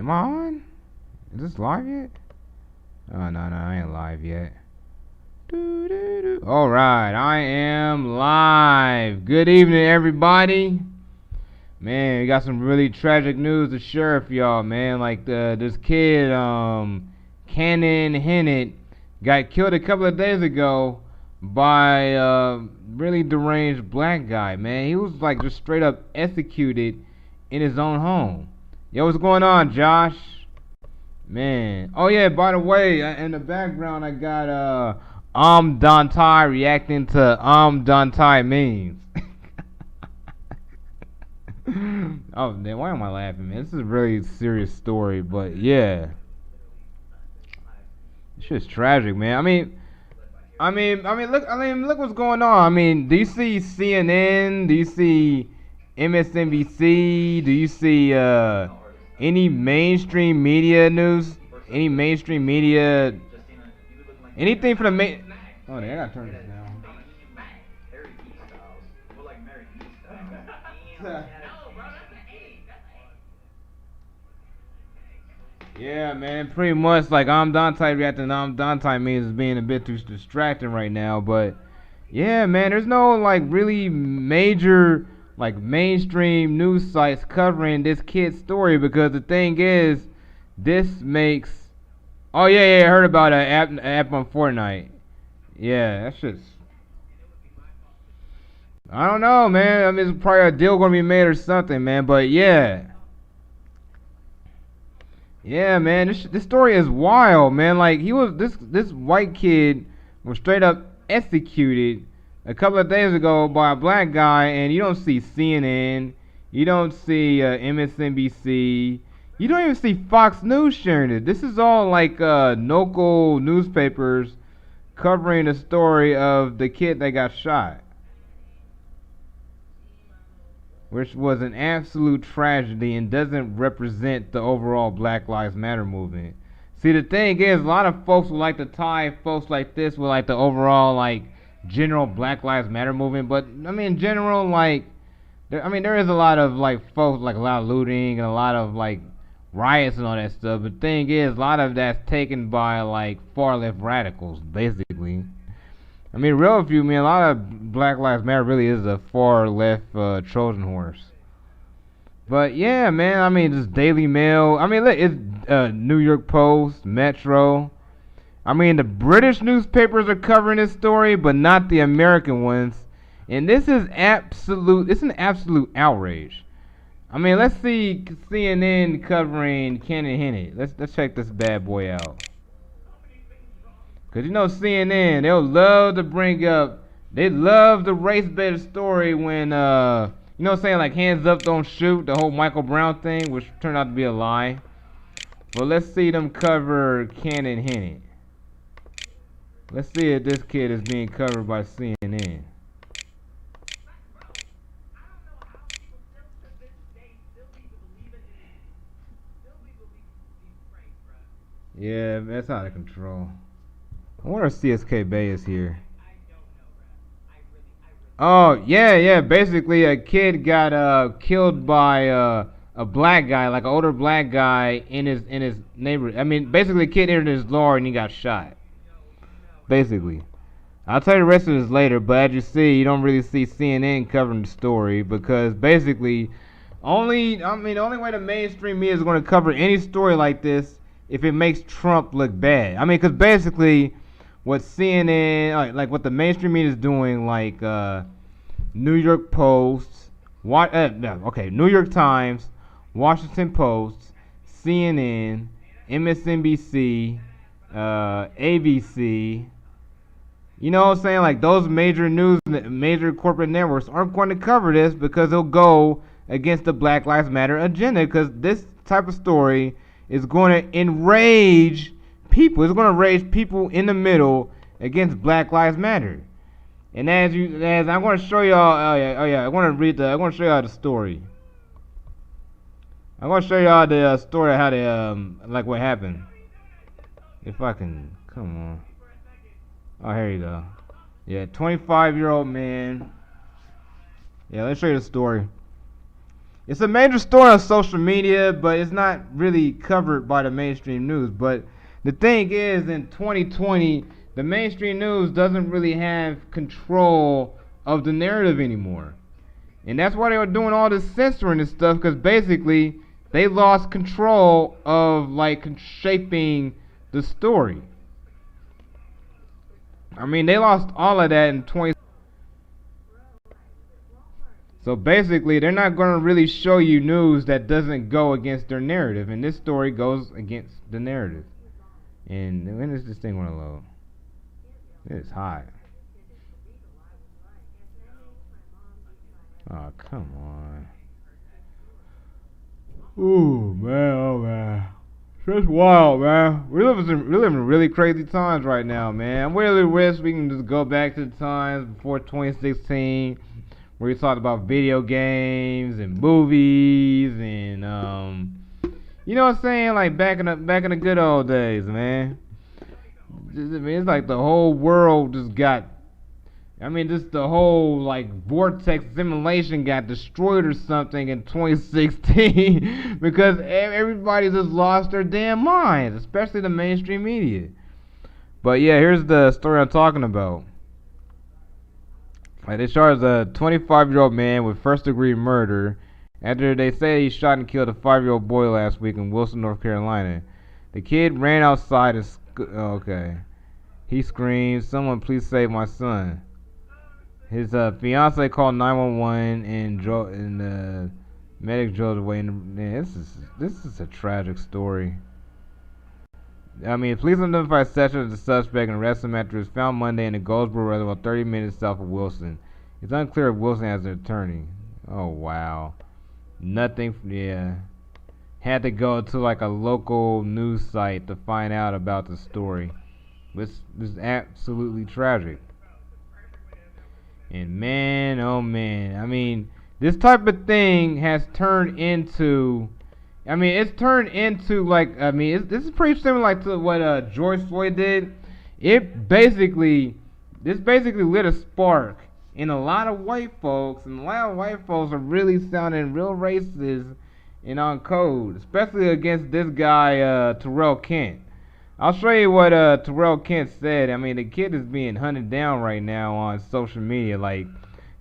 Am I on? Is this live yet? Oh, no, I ain't live yet. Alright, I am live. Good evening, everybody. Man, we got some really tragic news to share with y'all, man. Like, this kid, Hinnant, got killed a couple of days ago by a really deranged black guy, man. He was, like, just straight up executed in his own home. Yo, what's going on, Josh? Man. Oh, yeah, by the way, in the background, I got, Dantai reacting to Dantai memes. Oh, man, why am I laughing, man? This is a really serious story, but yeah. It's just tragic, man. Look what's going on. I mean, do you see CNN? Do you see MSNBC? Do you see any mainstream media news? Any mainstream media? Anything from the main? Oh, I gotta turn this down. Yeah, man, pretty much like Dante reacting to Dante means being a bit too distracting right now, but yeah, man, there's no like really major like mainstream news sites covering this kid's story because the thing is, this makes. Oh yeah, I heard about an app on Fortnite. Yeah, that's just. I don't know, man. I mean, it's probably a deal gonna be made or something, man. But yeah. Yeah, man, this story is wild, man. Like this white kid was straight up executed a couple of days ago by a black guy, and you don't see CNN, you don't see MSNBC, you don't even see Fox News sharing it. This is all like local newspapers covering the story of the kid that got shot, which was an absolute tragedy and doesn't represent the overall Black Lives Matter movement. See, the thing is, a lot of folks would like to tie folks like this with like the overall like general Black Lives Matter movement, but I mean, in general, like, there is a lot of like folks like a lot of looting and a lot of like riots and all that stuff. But the thing is, a lot of that's taken by like far left radicals, basically. I mean, real with you, man, a lot of Black Lives Matter really is a far left Trojan horse. But yeah, man, I mean, this Daily Mail. I mean, look, it's New York Post, Metro. I mean, the British newspapers are covering this story, but not the American ones. And this is it's an absolute outrage. I mean, let's see CNN covering Hinnant. Let's check this bad boy out. Because, you know, CNN, they'll love to bring up, they love the race-based story when, you know what I'm saying, like hands up, don't shoot, the whole Michael Brown thing, which turned out to be a lie. But let's see them cover Hinnant. Let's see if this kid is being covered by CNN. Yeah, that's out of control. I wonder if CSK Bay is here. Oh, yeah. Basically, a kid got killed by a black guy, like an older black guy in his neighborhood. I mean, basically, a kid entered his door and he got shot. Basically. I'll tell you the rest of this later, but as you see, you don't really see CNN covering the story because basically, the only way the mainstream media is going to cover any story like this if it makes Trump look bad. I mean, because basically, what CNN, like what the mainstream media is doing, like New York Post, New York Times, Washington Post, CNN, MSNBC, ABC. You know what I'm saying? Like those major corporate networks aren't going to cover this because they'll go against the Black Lives Matter agenda. Because this type of story is going to enrage people. It's going to raise people in the middle against Black Lives Matter. And as I'm going to show y'all, I'm going to show y'all the story. I'm going to show y'all the story of how they like what happened. If I can, come on. Oh, here you go. Yeah, 25-year-old man. Yeah, let's show you the story. It's a major story on social media, but it's not really covered by the mainstream news. But the thing is, in 2020, the mainstream news doesn't really have control of the narrative anymore. And that's why they were doing all this censoring and stuff, because basically they lost control of like shaping the story. I mean, they lost all of that in 20. So basically, they're not going to really show you news that doesn't go against their narrative, and this story goes against the narrative. And when is this thing going to load? It's hot. Oh, come on. Ooh, man, oh man. That's wild, man. We're living in really crazy times right now, man. I really wish we can just go back to the times before 2016, where we talked about video games and movies and you know what I'm saying? Like back in the good old days, man. I mean, it's like the whole world just got. I mean, just the whole like vortex simulation got destroyed or something in 2016 because everybody just lost their damn minds, especially the mainstream media. But yeah, here's the story I'm talking about. Like, they charged a 25-year-old man with first-degree murder after they say he shot and killed a 5-year-old boy last week in Wilson, North Carolina. The kid ran outside and okay. He screamed, "Someone please save my son." His fiance called 911 and the medic drove away. Man, this is a tragic story. I mean, police identified Sessions as the suspect and arrested him after he was found Monday in the Goldsboro Reservoir, 30 minutes south of Wilson. It's unclear if Wilson has an attorney. Oh wow, nothing. Yeah, had to go to like a local news site to find out about the story. This is absolutely tragic. And man, oh man, I mean, this type of thing has turned into, I mean, it's turned into like, I mean, this is pretty similar like to what George Floyd did. This basically lit a spark in a lot of white folks, and a lot of white folks are really sounding real racist and on code, especially against this guy, Terrell Kent. I'll show you what Terrell Kent said. I mean, the kid is being hunted down right now on social media. Like,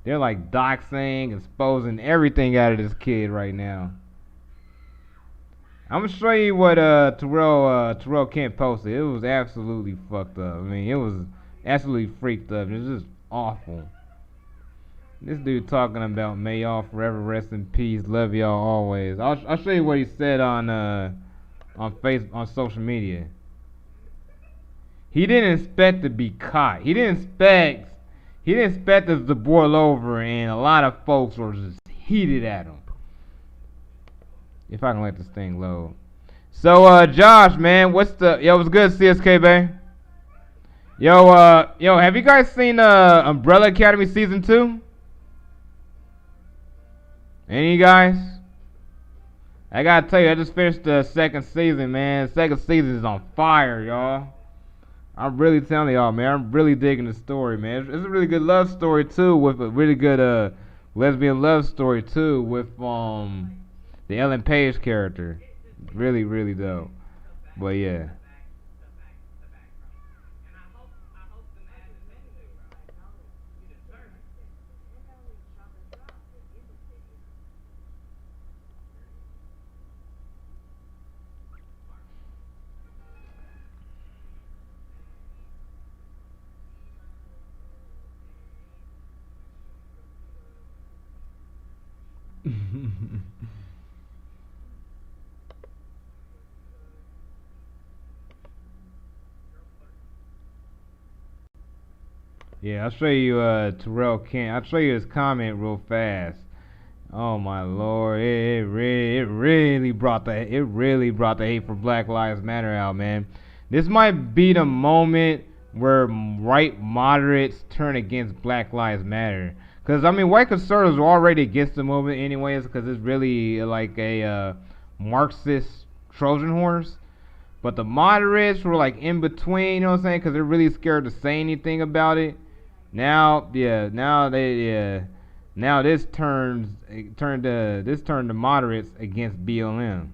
they're like doxing, exposing everything out of this kid right now. I'm gonna show you what Terrell Kent posted. It was absolutely fucked up. I mean, it was absolutely freaked up. It was just awful. This dude talking about "May y'all forever rest in peace, love y'all always." I'll show you what he said on social media. He didn't expect to be caught. He didn't expect us to boil over, and a lot of folks were just heated at him. If I can let this thing load. So Josh, man, what's good, CSK, babe? Yo, have you guys seen Umbrella Academy season 2? Any of you guys? I gotta tell you, I just finished the second season, man. The second season is on fire, y'all. I'm really telling y'all, man. I'm really digging the story, man. It's a really good love story too, with a really good lesbian love story too, with the Ellen Page character. Really, really dope. But yeah. Yeah, I'll show you Terrell Kent. I'll show you his comment real fast. Oh my lord, it really brought the hate for Black Lives Matter out, man. This might be the moment where right moderates turn against Black Lives Matter. Cause I mean, white conservatives are already against the movement anyways, cause it's really like a Marxist Trojan horse. But the moderates were like in between, you know what I'm saying? Cause they're really scared to say anything about it. Now Now this turned the moderates against BLM.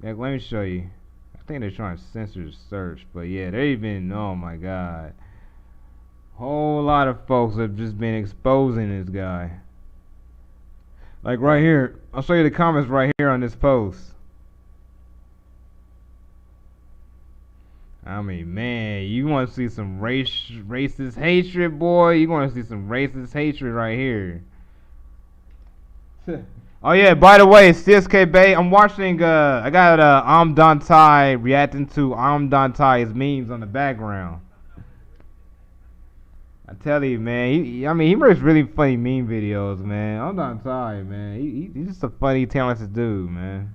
Like, let me show you. I think they're trying to censor the search, but yeah, they've been. Oh my God, whole lot of folks have just been exposing this guy. Like right here, I'll show you the comments right here on this post. I mean, man, you want to see some racist hatred, boy? You want to see some racist hatred right here. Oh yeah, by the way, CSK Bay, I'm watching. I got Amdantai reacting to Amdantai's memes on the background. I tell you, man. I mean, he makes really funny meme videos, man. Amdantai, man. He's just a funny, talented dude, man.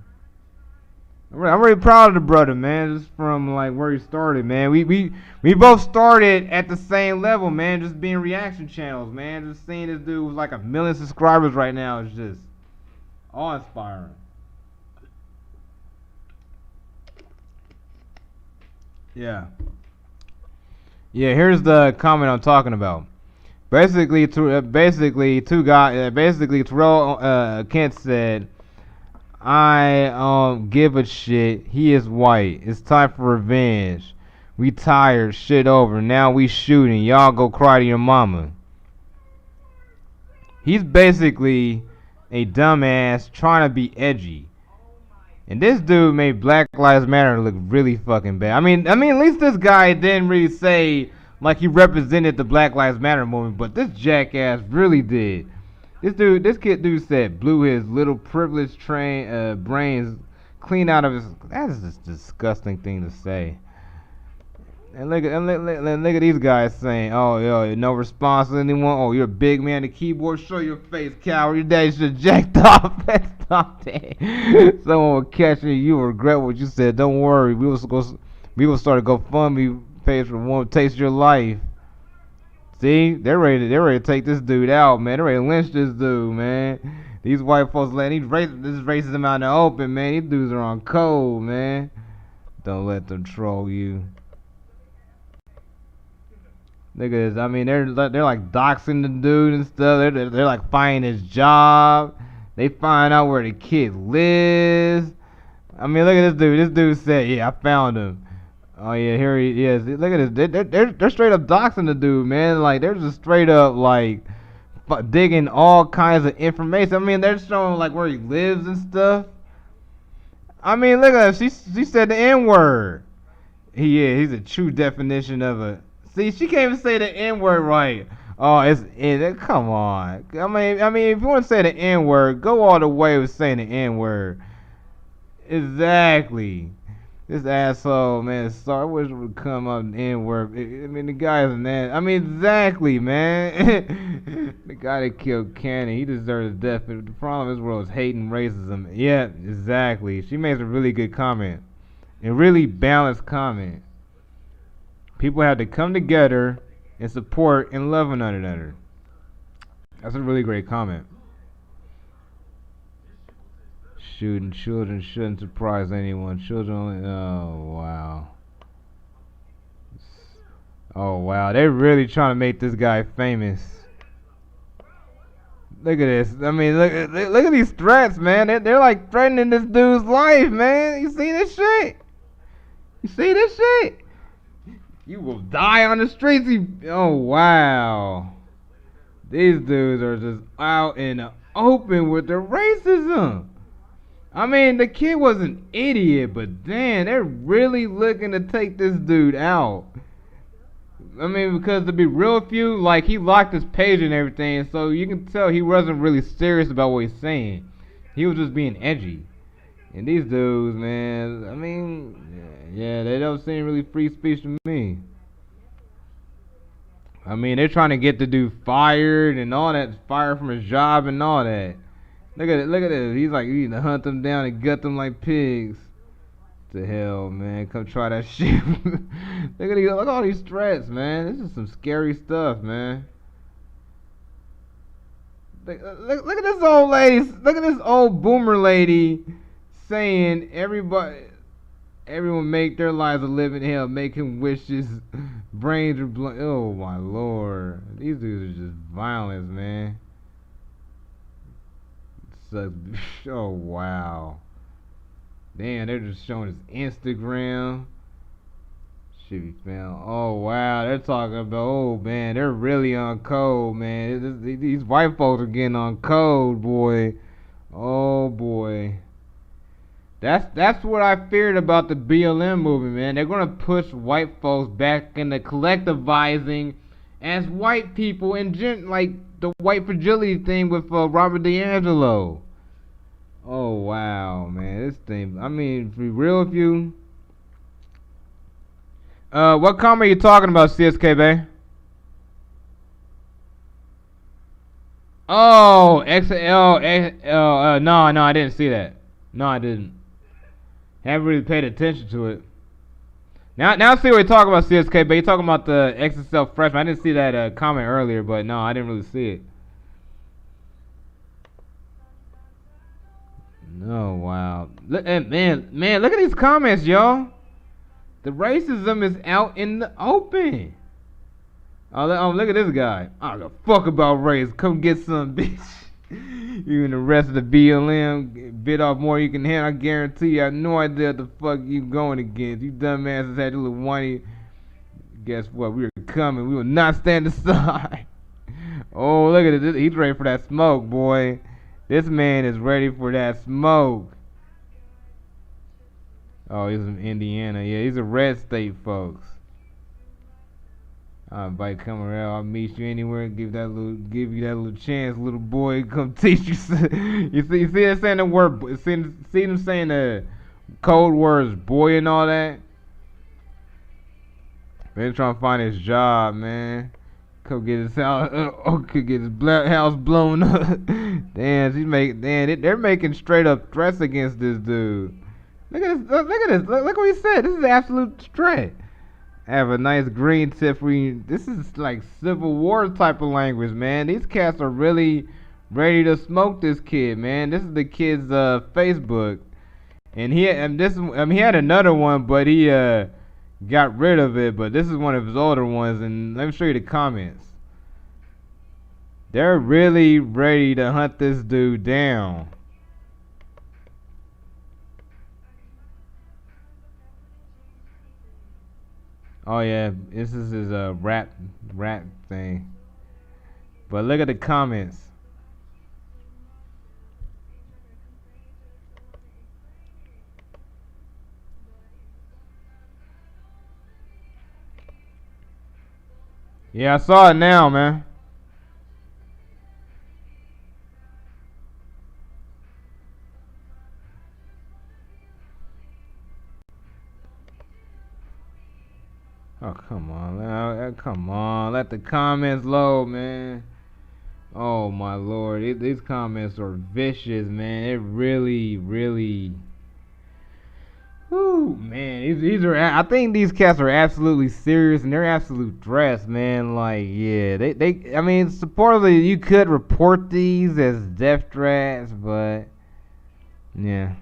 I'm really proud of the brother, man. Just from like where he started, man. We both started at the same level, man. Just being reaction channels, man. Just seeing this dude with like 1 million subscribers right now is just awe-inspiring. Yeah. Yeah. Here's the comment I'm talking about. Basically, Terrell Kent said, I give a shit. He is white. It's time for revenge. We tired. Shit over. Now we shooting. Y'all go cry to your mama. He's basically a dumbass trying to be edgy. And this dude made Black Lives Matter look really fucking bad. I mean, at least this guy didn't really say like he represented the Black Lives Matter movement, but this jackass really did. This dude said blew his little privileged brains clean out of his. That is just a disgusting thing to say. And look at these guys saying, "Oh, yo, no response to anyone. Oh, you're a big man. The keyboard, show your face, coward. Your daddy should have jacked off. Stop that. Someone will catch you. You will regret what you said. Don't worry. We will start a GoFundMe page for one taste of your life." See, they're ready to take this dude out, man. They're ready to lynch this dude, man. These white folks letting this racism out in the open, man. These dudes are on cold, man. Don't let them troll you. Look at this. I mean, they're like doxing the dude and stuff. They're like finding his job. They find out where the kid lives. I mean, look at this dude. This dude said, "Yeah, I found him." Oh yeah, here he is. Look at this. They're straight up doxing the dude, man. Like they're just straight up like digging all kinds of information. I mean, they're showing like where he lives and stuff. I mean, look at her. She said the N-word. He's a true definition of a. See, she can't even say the N-word right. Oh, come on. I mean, if you want to say the N-word, go all the way with saying the N-word. Exactly. This asshole, man, sorry, I wish it would come up and N-word. I mean, the guy is an ass. I mean, exactly, man. The guy that killed Cannon, he deserves death. But the problem in this world is hating racism. Yeah, exactly. She makes a really good comment. A really balanced comment. People have to come together and support and love one another. That's a really great comment. Shooting children shouldn't surprise anyone. Children only. Oh, wow. Oh, wow. They're really trying to make this guy famous. Look at this. I mean, look at these threats, man. They're like threatening this dude's life, man. You see this shit? You see this shit? You will die on the streets. Oh, wow. These dudes are just out in the open with their racism. I mean, the kid was an idiot, but damn, they're really looking to take this dude out. I mean, because to be real with you, like, he locked his page and everything, so you can tell he wasn't really serious about what he's saying. He was just being edgy. And these dudes, man, I mean, yeah, they don't seem really free speech to me. I mean, they're trying to get the dude fired and all that, fired from his job and all that. Look at it. He's like, you need to hunt them down and gut them like pigs. To hell, man. Come try that shit. Look at all these threats, man. This is some scary stuff, man. Look at this old lady. Look at this old boomer lady saying everybody. Everyone make their lives a living hell, making wishes, brains are blown. Oh my lord, these dudes are just violence, man. Sucks. Oh wow. Damn, they're just showing his Instagram. Should be found. Oh wow, they're talking about. Oh man, they're really on code, man. These white folks are getting on code, boy. Oh boy. That's what I feared about the BLM movement, man. They're gonna push white folks back into collectivizing as white people and like the white fragility thing with Robert DiAngelo. Oh wow, man, this thing. I mean, to be real with you, what comment are you talking about, CSK Bay? Oh, XL, no, I didn't see that. No, I didn't. Haven't really paid attention to it. Now I see what you're talking about, CSK, but you're talking about the XSL freshman. I didn't see that comment earlier, but no, I didn't really see it. No, wow. Look, man, look at these comments, y'all. The racism is out in the open. Look at this guy. I don't give a fuck about race. Come get some, bitch. You and the rest of the BLM bit off more you can handle. I guarantee you, I have no idea what the fuck you going against. You dumbasses had your little whiny. Guess what? We were coming. We will not stand aside. Oh, look at it. He's ready for that smoke, boy. This man is ready for that smoke. Oh, he's from Indiana. Yeah, he's a red state, folks. I'll invite come around. I'll meet you anywhere. Give you that little chance, little boy. Come teach you. You see them saying the word. See them saying the code words, boy, and all that. Man, trying to find his job, man. Come get his house. Could get his house blown up. Damn, they're making straight up threats against this dude. Look at this. Look what he said. This is an absolute threat. I have a nice green tip for you. This is like Civil War type of language, man. These cats are really ready to smoke this kid, man. This is the kid's Facebook, and he had another one, but he got rid of it. But this is one of his older ones, and let me show you the comments. They're really ready to hunt this dude down. Oh yeah, this is his rap thing. But look at the comments. Yeah, I saw it now, man. Oh, come on. Come on. Let the comments load, man. Oh, my lord. These comments are vicious, man. It really, really... Whew, man. These are... I think these cats are absolutely serious, and they're absolute threats, man. Like, yeah. I mean, supposedly you could report these as death threats, but... Yeah.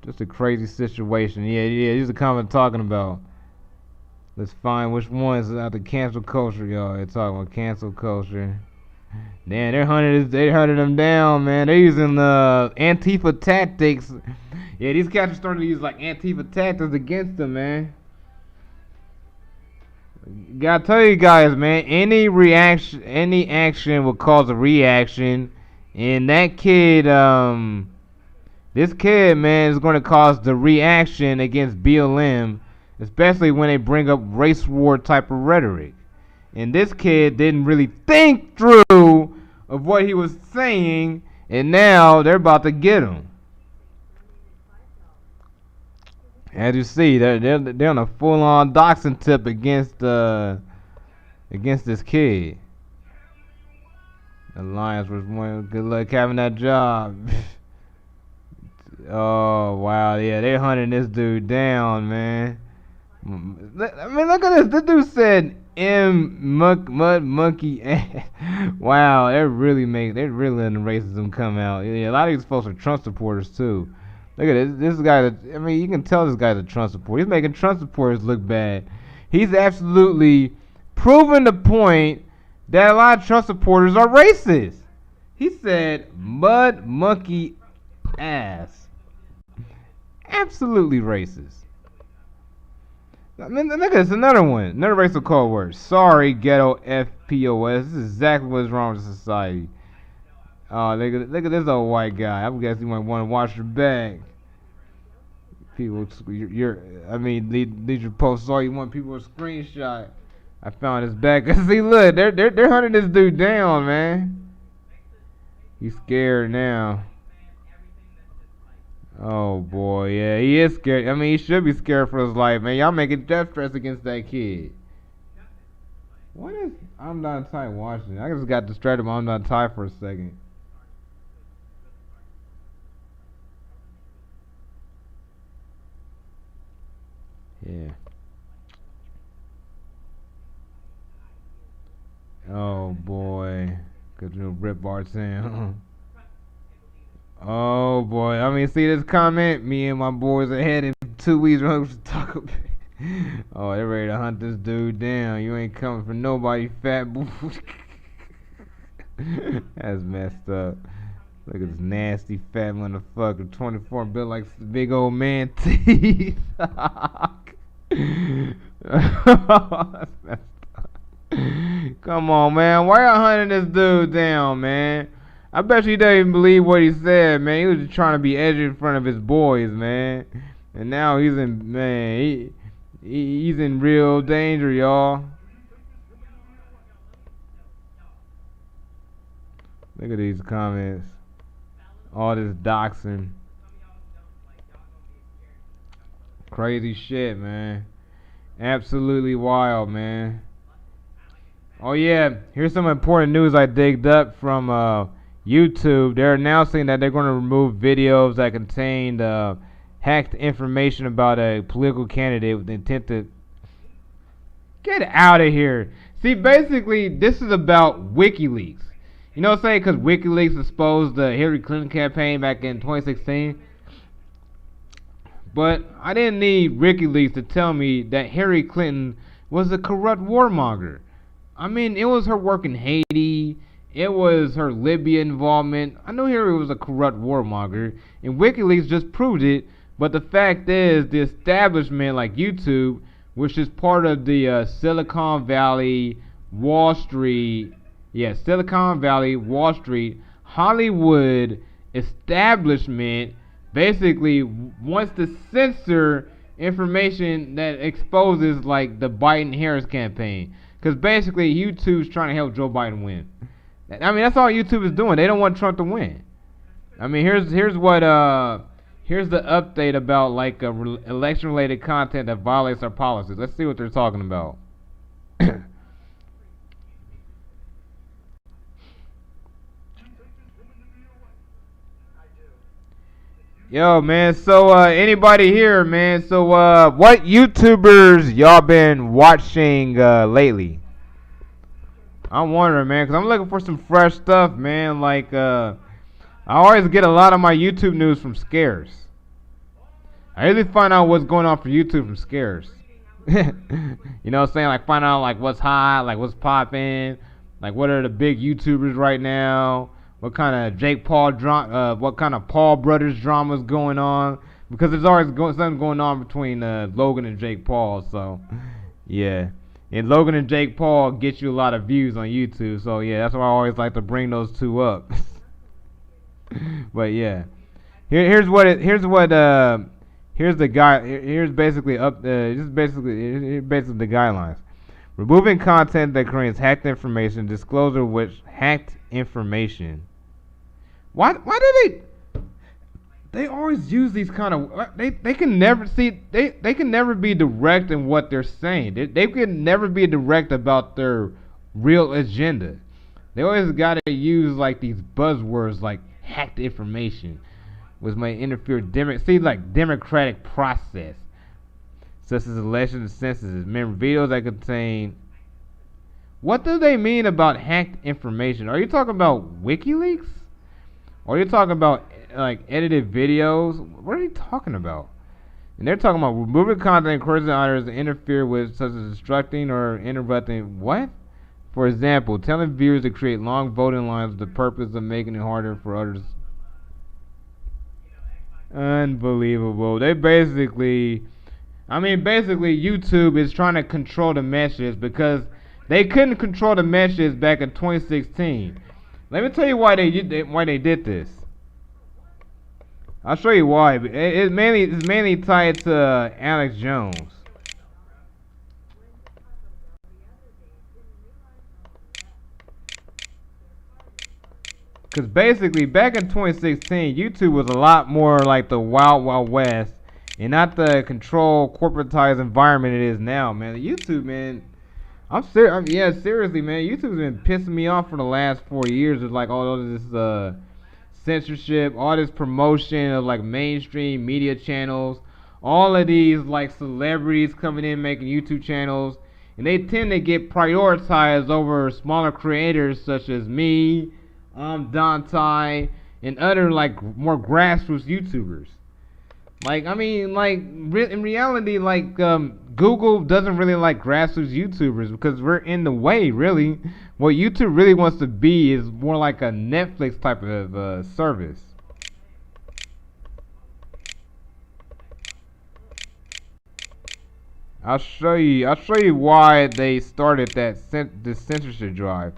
Just a crazy situation. Yeah, these are comment talking about. Let's find which ones out the cancel culture, y'all. They're talking about cancel culture. Damn, they hunted them down, man. They're using Antifa tactics. Yeah, these cats are starting to use like Antifa tactics against them, man. Gotta tell you guys, man, any action will cause a reaction. And that kid, this kid, man, is going to cause the reaction against BLM, especially when they bring up race war type of rhetoric. And this kid didn't really think through of what he was saying, and now they're about to get him. As you see, they're on a full-on doxing tip against this kid. Alliance was one. Good luck having that job. Oh wow, yeah, they're hunting this dude down, man. I mean, look at this. This dude said mud monkey ass. Wow, they're really letting racism come out. Yeah, a lot of these folks are Trump supporters too. Look at this guy. I mean, you can tell this guy's a Trump supporter. He's making Trump supporters look bad. He's absolutely proven the point that a lot of Trump supporters are racist. He said, "Mud monkey ass." Absolutely racist. I mean, look at this. Another one. Another racial code word. Sorry, ghetto FPOS. This is exactly what's wrong with society. Oh, look at this old white guy. I'm guessing you might want to wash your back. People, I mean, leave your post all you want. People to screenshot. I found his back. See, look, they're hunting this dude down, man. He's scared now. Oh boy, yeah, he is scared. I mean, he should be scared for his life, man. Y'all making death threats against that kid. What is? I'm not tired watching. I just got distracted, but I'm not tired for a second. Yeah. Oh boy, cause you rip our town. Oh boy, I mean, see this comment? Me and my boys are headed 2 weeks ago to talk about. Oh, they're ready to hunt this dude down. You ain't coming for nobody, fat boy. That's messed up. Look at this nasty fat motherfucker, 24, built like big old man teeth. That's messed up. Come on, man. Why y'all hunting this dude down, man? I bet you don't even believe what he said, man. He was just trying to be edgy in front of his boys, man. And now he's in, man, he's in real danger, y'all. Look at these comments. All this doxing. Crazy shit, man. Absolutely wild, man. Oh yeah, here's some important news I digged up from YouTube. They're announcing that they're going to remove videos that contained hacked information about a political candidate with the intent to get out of here. See, basically, this is about WikiLeaks. You know what I'm saying? Because WikiLeaks exposed the Hillary Clinton campaign back in 2016. But I didn't need WikiLeaks to tell me that Hillary Clinton was a corrupt warmonger. I mean, it was her work in Haiti. It was her Libya involvement. I knew Hillary was a corrupt warmonger, and WikiLeaks just proved it. But the fact is, the establishment like YouTube, which is part of the Silicon Valley, Wall Street, Silicon Valley, Wall Street, Hollywood establishment, basically wants to censor information that exposes like the Biden-Harris campaign. Because basically YouTube's trying to help Joe Biden win. I mean, that's all YouTube is doing. They don't want Trump to win. I mean, here's the update about like election-related content that violates our policies. Let's see what they're talking about. Yo, man, so anybody here, man, so what YouTubers y'all been watching lately? I'm wondering, man, because I'm looking for some fresh stuff, man. Like, I always get a lot of my YouTube news from scares. I usually find out what's going on for YouTube from scares. You know what I'm saying? Like, find out, like, what's hot, like, what's popping, like, what are the big YouTubers right now. What kind of Jake Paul what kind of Paul brothers drama is going on? Because there's always something going on between Logan and Jake Paul. So, yeah, and Logan and Jake Paul get you a lot of views on YouTube. So yeah, that's why I always like to bring those two up. But yeah, here's the guidelines. Removing content that contains hacked information, disclosure which hacked information. Why do they always use these kind of they can never see they can never be direct in what they're saying. They can never be direct about their real agenda. They always gotta use like these buzzwords like hacked information, which may interfere democratic process, such as elections and censuses. Remember, videos that contain. What do they mean about hacked information? Are you talking about WikiLeaks? Or are you talking about like edited videos. What are you talking about? And they're talking about removing content encouraging others to interfere with, such as obstructing or interrupting. What? For example, telling viewers to create long voting lines with the purpose of making it harder for others. Unbelievable. They basically, basically YouTube is trying to control the messages because they couldn't control the messages back in 2016. Let me tell you why they did this. I'll show you why. It's mainly tied to Alex Jones. Because basically, back in 2016, YouTube was a lot more like the Wild Wild West, and not the controlled, corporatized environment it is now, man. YouTube, man, yeah, seriously, man. YouTube's been pissing me off for the last 4 years with like all of this censorship, all this promotion of like mainstream media channels, all of these like celebrities coming in making YouTube channels, and they tend to get prioritized over smaller creators such as me, Dante, and other like more grassroots YouTubers. Like in reality, like Google doesn't really like grassroots YouTubers because we're in the way. Really, what YouTube really wants to be is more like a Netflix type of service. I'll show you. I'll show you why they started this censorship drive.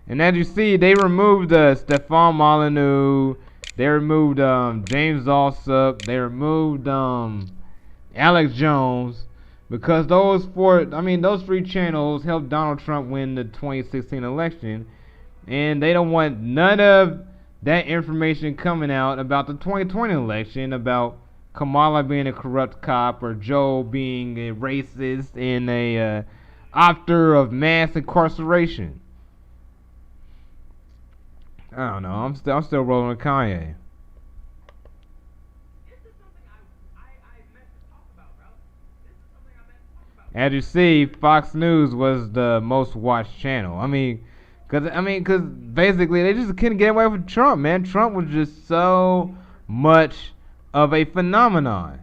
And as you see, they removed Stefan Molyneux. They removed James Alsop. They removed Alex Jones because those three channels helped Donald Trump win the 2016 election, and they don't want none of that information coming out about the 2020 election, about Kamala being a corrupt cop or Joe being a racist and a author of mass incarceration. I don't know. I'm still rolling with Kanye. As you see, Fox News was the most watched channel. Cause basically they just couldn't get away with Trump, man. Trump was just so much of a phenomenon.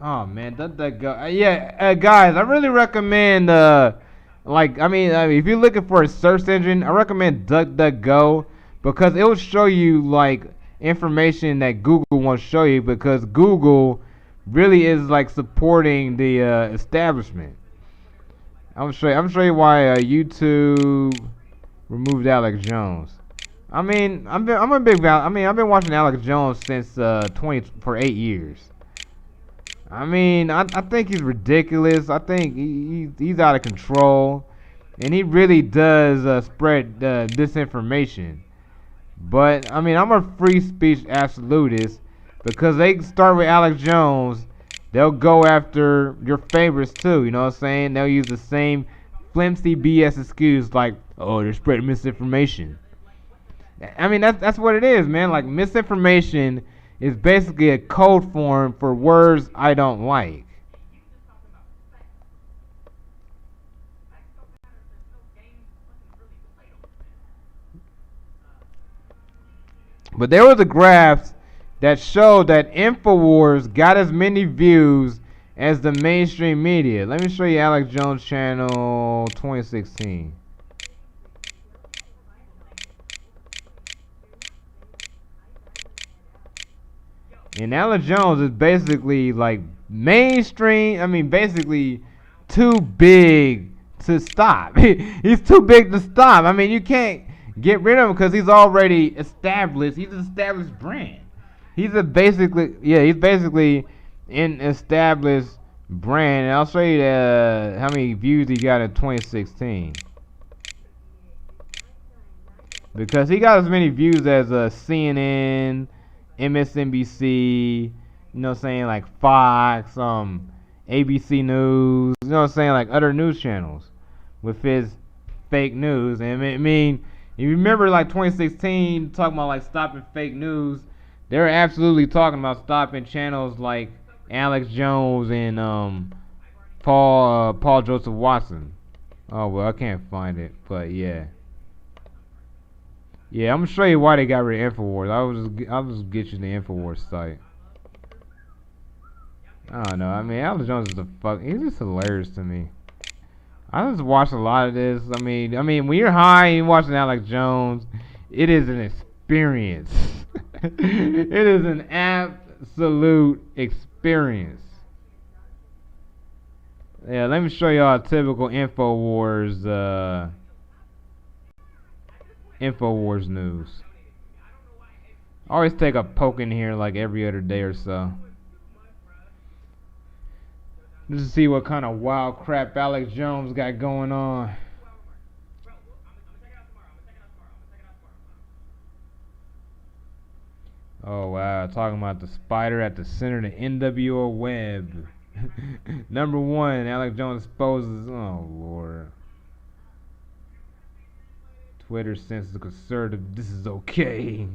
Oh man, that go. Yeah, guys, I really recommend. If you're looking for a search engine, I recommend DuckDuckGo because it will show you like information that Google won't show you because Google really is like supporting the establishment. I'm gonna show you why YouTube removed Alex Jones. I'm a big I've been watching Alex Jones since 8 years. I think he's ridiculous. I think he's out of control, and he really does spread disinformation. But I'm a free speech absolutist because they start with Alex Jones, they'll go after your favorites too. You know what I'm saying? They'll use the same flimsy BS excuse like, oh, they're spreading misinformation. That's what it is, man. Like misinformation is basically a code form for words I don't like. But there was a graph that showed that InfoWars got as many views as the mainstream media. Let me show you Alex Jones channel 2016. And Alex Jones is basically like mainstream. Basically too big to stop. He's too big to stop. You can't get rid of him because he's already established. He's an established brand. He's basically an established brand. And I'll show you how many views he got in 2016. Because he got as many views as CNN, MSNBC, you know what I'm saying, like Fox, ABC News, you know what I'm saying, like other news channels with his fake news. And you remember like 2016 talking about like stopping fake news. They're absolutely talking about stopping channels like Alex Jones and Paul Joseph Watson. Oh well, I can't find it, but yeah. Yeah, I'm gonna show you why they got rid of Infowars. I'll just get you the Infowars site. I don't know. I mean, Alex Jones is he's just hilarious to me. I just watch a lot of this. I mean, when you're high and you're watching Alex Jones, it is an experience. It is an absolute experience. Yeah, let me show y'all a typical Infowars news. I always take a poke in here like every other day or so. Just to see what kind of wild crap Alex Jones got going on. Oh wow, talking about the spider at the center of the NWO web. Number 1, Alex Jones exposes. Oh lord. Twitter senses conservative. This is okay.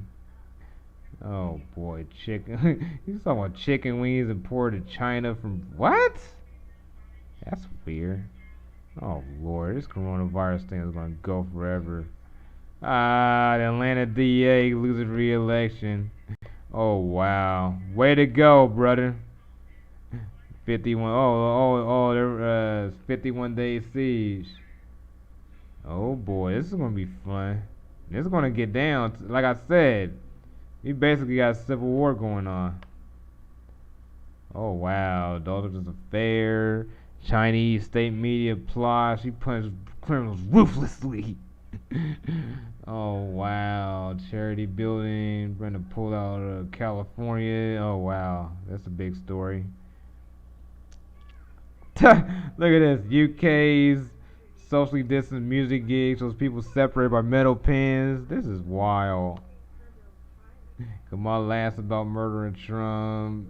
Oh boy, chicken. He's talking about chicken wings imported to China from what? That's weird. Oh lord, this coronavirus thing is gonna go forever. Ah, the Atlanta DA loses re-election. Oh wow, way to go, brother. 51. They're 51-day siege. Oh boy, this is gonna be fun. This is gonna get down. Like I said, we basically got a civil war going on. Oh wow, Adulterous affair. Chinese state media plot. She punished criminals ruthlessly. Oh wow, charity building. Brenda pulled out of California. Oh wow, that's a big story. Look at this. UK's socially distant music gigs. Those people separated by metal pins. This is wild. Kamala laughs about murdering Trump.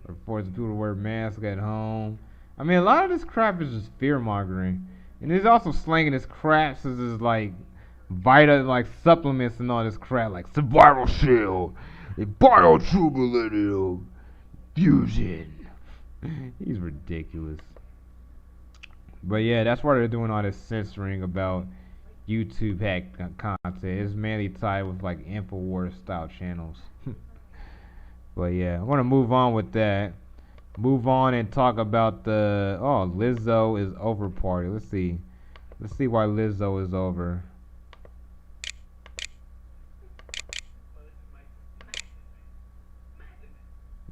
Or forcing people to wear masks at home. I mean, a lot of this crap is just fear mongering, and he's also slanging his crap as is like like supplements and all this crap, like survival shield, a biotubular fusion. He's ridiculous. But yeah, that's why they're doing all this censoring about YouTube hack content. It's mainly tied with like Infowars style channels. But yeah, I want to move on with that. Move on and talk about the Lizzo is over party. Let's see why Lizzo is over.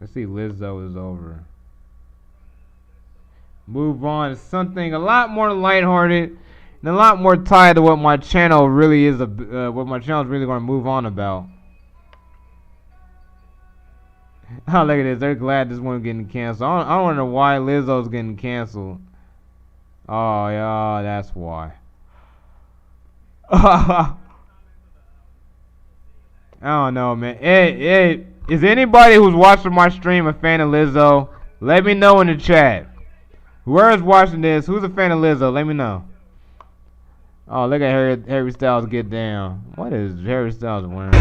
Let's see, Lizzo is over. Move on to something a lot more lighthearted and a lot more tied to what my channel really is. What my channel is really going to move on about. Oh, look at this. They're glad this one's getting canceled. I don't wonder why Lizzo's getting canceled. Oh, yeah, that's why. I don't know, man. Hey, is anybody who's watching my stream a fan of Lizzo? Let me know in the chat. Whoever's watching this, who's a fan of Lizzo? Let me know. Oh, look at Harry Styles get down. What is Harry Styles wearing?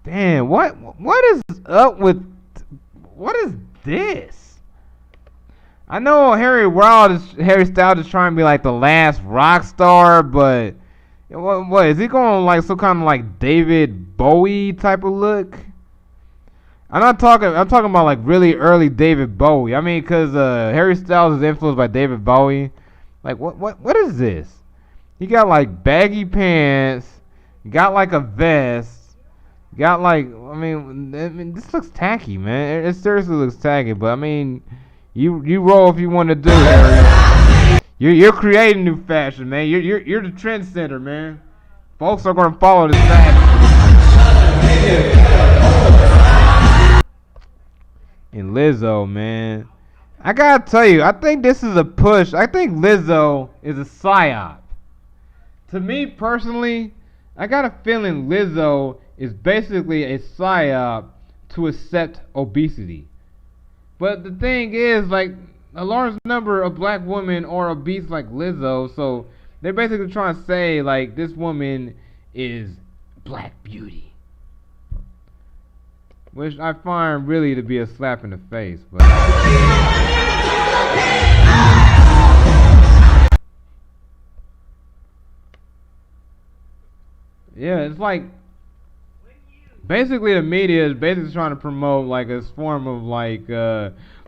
Damn, what is up with, what is this? I know Harry Styles is trying to be like the last rock star, but what is he going like some kind of like David Bowie type of look? I'm talking about like really early David Bowie. I mean, cause Harry Styles is influenced by David Bowie. Like what is this? He got like baggy pants, got like a vest. Got like, I mean, this looks tacky, man. It seriously looks tacky. But I mean, you roll if you want to do, Harry. You're creating new fashion, man. You're the trendsetter, man. Folks are gonna follow this fashion. And Lizzo, man, I gotta tell you, I think this is a push. I think Lizzo is a psyop. To me personally, I got a feeling Lizzo is basically a psyop to accept obesity. But the thing is, like, a large number of black women are obese like Lizzo, so they're basically trying to say, like, this woman is black beauty. Which I find really to be a slap in the face. But Yeah, it's like basically the media is basically trying to promote like a form of like,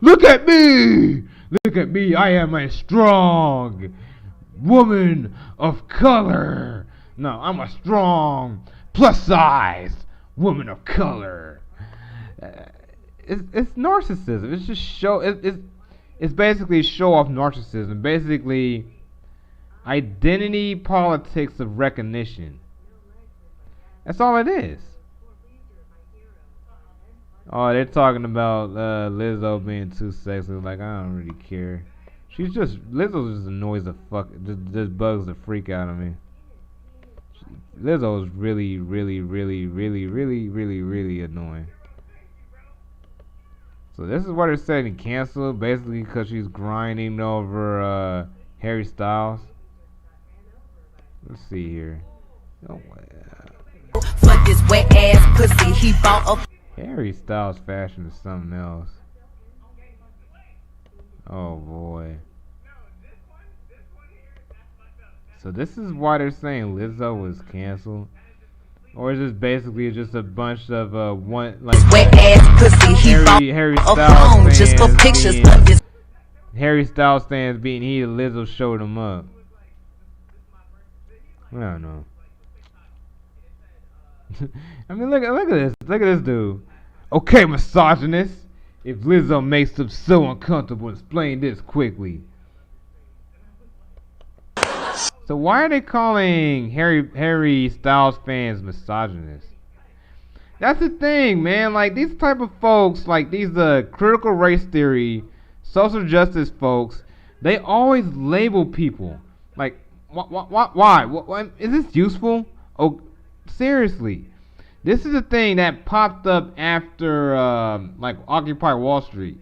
look at me, I am a strong woman of color. No, I'm a strong plus size woman of color. It's narcissism. It's just it's basically show off narcissism. Basically, identity politics of recognition. That's all it is. Oh, they're talking about Lizzo being too sexy. Like, I don't really care. Lizzo just annoys the fuck, just bugs the freak out of me. Lizzo is really, really, really, really, really, really, really annoying. So this is what they're saying cancel, basically because she's grinding over Harry Styles. Let's see here. Oh, for this wet ass pussy, he bought a Harry Styles fashion is something else. Oh boy. So this is why they're saying Lizzo was canceled, or is this basically just a bunch of one like wet ass pussy, he Harry bought a Styles phone just for pictures of this. Harry Styles fans being heated, Lizzo showed him up. I don't know. I mean, look at this. Look at this dude. Okay, misogynist. If Lizzo makes them so uncomfortable, explain this quickly. So why are they calling Harry Styles fans misogynists? That's the thing, man. Like these type of folks, like these critical race theory, social justice folks, they always label people. Like, why? What, is this useful? Oh, seriously. This is a thing that popped up after like Occupy Wall Street,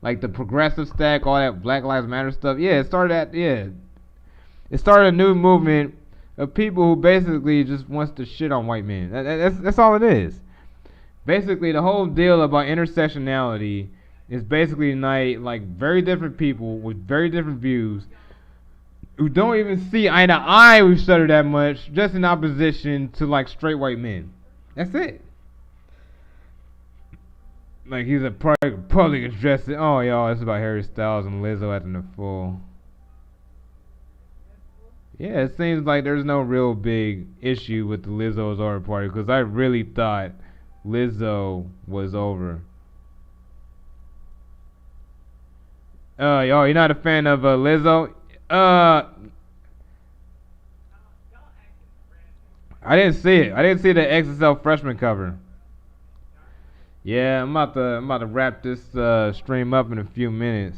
like the progressive stack, all that Black Lives Matter stuff. Yeah, it started a new movement of people who basically just wants to shit on white men. That's all it is. Basically, the whole deal about intersectionality is basically like very different people with very different views who don't even see eye to eye with each other that much, just in opposition to like straight white men. That's it. Like he's a public address. Oh, y'all, it's about Harry Styles and Lizzo acting the fool. Yeah, it seems like there's no real big issue with the Lizzo's over party because I really thought Lizzo was over. Y'all, you're not a fan of Lizzo? I didn't see it. I didn't see the XSL freshman cover. Yeah, I'm about to wrap this stream up in a few minutes.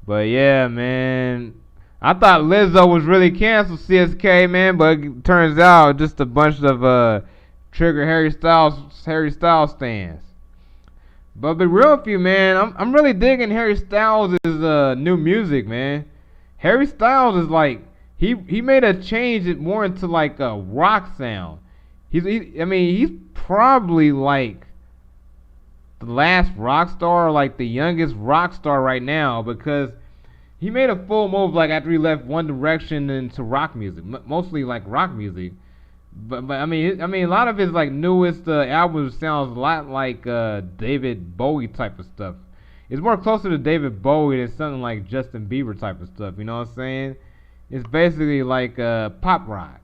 But yeah, man, I thought Lizzo was really canceled, CSK, man, but it turns out just a bunch of trigger Harry Styles stands. But be real with you, man, I'm really digging Harry Styles' new music, man. Harry Styles is like he made a change it more into like a rock sound. He's probably like the last rock star, or like the youngest rock star right now, because he made a full move like after he left One Direction into rock music, mostly like rock music. But I mean a lot of his like newest albums sounds a lot like David Bowie type of stuff. It's more closer to David Bowie than something like Justin Bieber type of stuff. You know what I'm saying? It's basically like pop rock.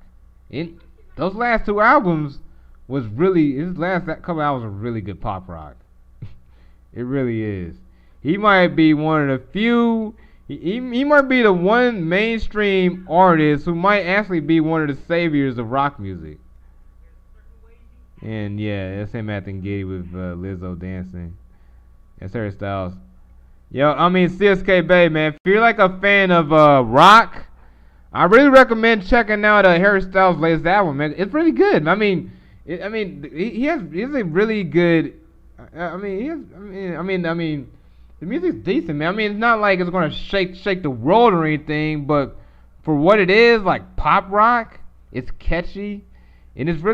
Those last two albums was really his last couple albums were really good pop rock. It really is. He might be one of the few. He might be the one mainstream artist who might actually be one of the saviors of rock music. And yeah, that's him acting giddy with Lizzo dancing. That's Harry Styles. Yo, I mean CSK Bay, man. If you're like a fan of rock, I really recommend checking out Harry Styles' latest album, man. It's really good. He has a really good. The music's decent, man. I mean, it's not like it's gonna shake the world or anything, but for what it is, like pop rock, it's catchy, and it's really